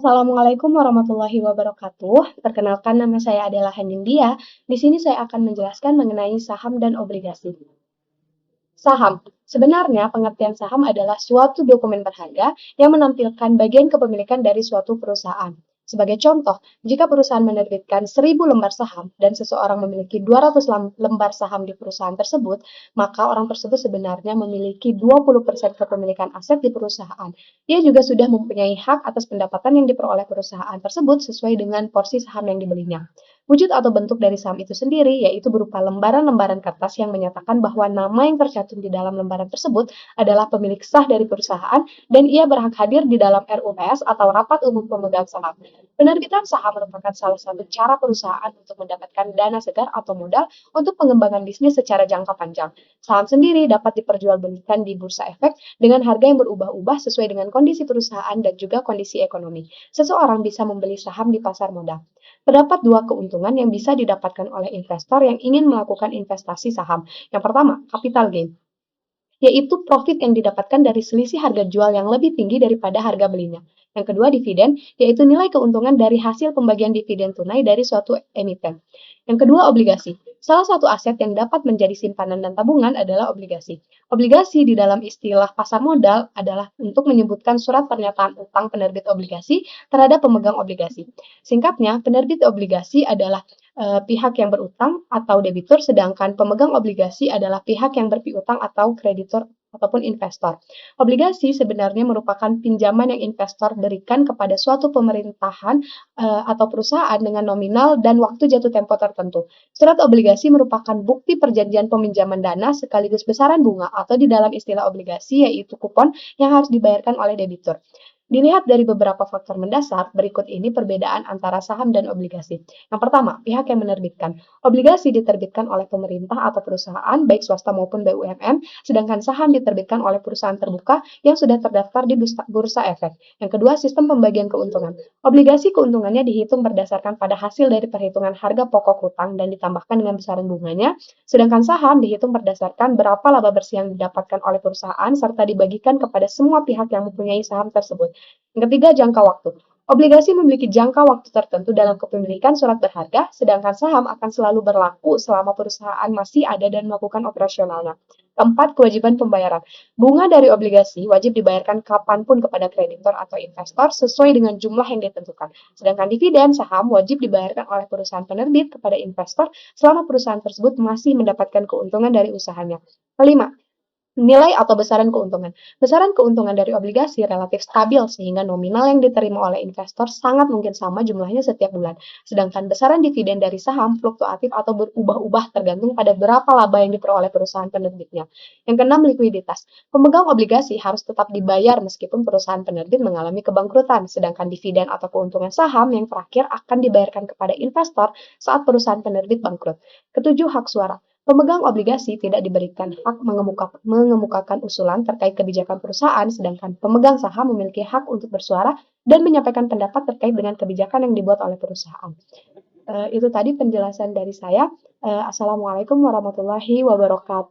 Assalamualaikum warahmatullahi wabarakatuh. Perkenalkan nama saya adalah Hanindia. Di sini saya akan menjelaskan mengenai saham dan obligasi. Saham. Sebenarnya pengertian saham adalah suatu dokumen berharga yang menampilkan bagian kepemilikan dari suatu perusahaan. Sebagai contoh, jika perusahaan menerbitkan 1.000 lembar saham dan seseorang memiliki 200 lembar saham di perusahaan tersebut, maka orang tersebut sebenarnya memiliki 20% kepemilikan aset di perusahaan. Dia juga sudah mempunyai hak atas pendapatan yang diperoleh perusahaan tersebut sesuai dengan porsi saham yang dibelinya. Wujud atau bentuk dari saham itu sendiri yaitu berupa lembaran-lembaran kertas yang menyatakan bahwa nama yang tercantum di dalam lembaran tersebut adalah pemilik sah dari perusahaan dan ia berhak hadir di dalam RUPS atau Rapat Umum Pemegang Saham. Penerbitan saham merupakan salah satu cara perusahaan untuk mendapatkan dana segar atau modal untuk pengembangan bisnis secara jangka panjang. Saham sendiri dapat diperjualbelikan di bursa efek dengan harga yang berubah-ubah sesuai dengan kondisi perusahaan dan juga kondisi ekonomi. Seseorang bisa membeli saham di pasar modal. Terdapat dua keuntungan yang bisa didapatkan oleh investor yang ingin melakukan investasi saham. Yang pertama, capital gain, yaitu profit yang didapatkan dari selisih harga jual yang lebih tinggi daripada harga belinya. Yang kedua, dividen, yaitu nilai keuntungan dari hasil pembagian dividen tunai dari suatu emiten. Yang kedua, obligasi. Salah satu aset yang dapat menjadi simpanan dan tabungan adalah obligasi. Obligasi di dalam istilah pasar modal adalah untuk menyebutkan surat pernyataan utang penerbit obligasi terhadap pemegang obligasi. Singkatnya, penerbit obligasi adalah pihak yang berutang atau debitur, sedangkan pemegang obligasi adalah pihak yang berpiutang atau kreditor ataupun investor. Obligasi sebenarnya merupakan pinjaman yang investor berikan kepada suatu pemerintahan atau perusahaan dengan nominal dan waktu jatuh tempo tertentu. Surat obligasi merupakan bukti perjanjian peminjaman dana sekaligus besaran bunga atau di dalam istilah obligasi yaitu kupon yang harus dibayarkan oleh debitur. Dilihat dari beberapa faktor mendasar, berikut ini perbedaan antara saham dan obligasi. Yang pertama, pihak yang menerbitkan. Obligasi diterbitkan oleh pemerintah atau perusahaan, baik swasta maupun BUMN, sedangkan saham diterbitkan oleh perusahaan terbuka yang sudah terdaftar di bursa efek. Yang kedua, sistem pembagian keuntungan. Obligasi keuntungannya dihitung berdasarkan pada hasil dari perhitungan harga pokok hutang dan ditambahkan dengan besaran bunganya, sedangkan saham dihitung berdasarkan berapa laba bersih yang didapatkan oleh perusahaan serta dibagikan kepada semua pihak yang mempunyai saham tersebut. Yang ketiga, jangka waktu. Obligasi memiliki jangka waktu tertentu dalam kepemilikan surat berharga, sedangkan saham akan selalu berlaku selama perusahaan masih ada dan melakukan operasionalnya. Keempat, kewajiban pembayaran. Bunga dari obligasi wajib dibayarkan kapanpun kepada kreditor atau investor sesuai dengan jumlah yang ditentukan. Sedangkan dividen saham wajib dibayarkan oleh perusahaan penerbit kepada investor selama perusahaan tersebut masih mendapatkan keuntungan dari usahanya. Kelima, nilai atau besaran keuntungan. Besaran keuntungan dari obligasi relatif stabil sehingga nominal yang diterima oleh investor sangat mungkin sama jumlahnya setiap bulan. Sedangkan besaran dividen dari saham fluktuatif atau berubah-ubah tergantung pada berapa laba yang diperoleh perusahaan penerbitnya. Yang keenam, likuiditas. Pemegang obligasi harus tetap dibayar meskipun perusahaan penerbit mengalami kebangkrutan, sedangkan dividen atau keuntungan saham yang terakhir akan dibayarkan kepada investor saat perusahaan penerbit bangkrut. Ketujuh, hak suara. Pemegang obligasi tidak diberikan hak mengemukakan usulan terkait kebijakan perusahaan, sedangkan pemegang saham memiliki hak untuk bersuara dan menyampaikan pendapat terkait dengan kebijakan yang dibuat oleh perusahaan. Itu tadi penjelasan dari saya. Assalamualaikum warahmatullahi wabarakatuh.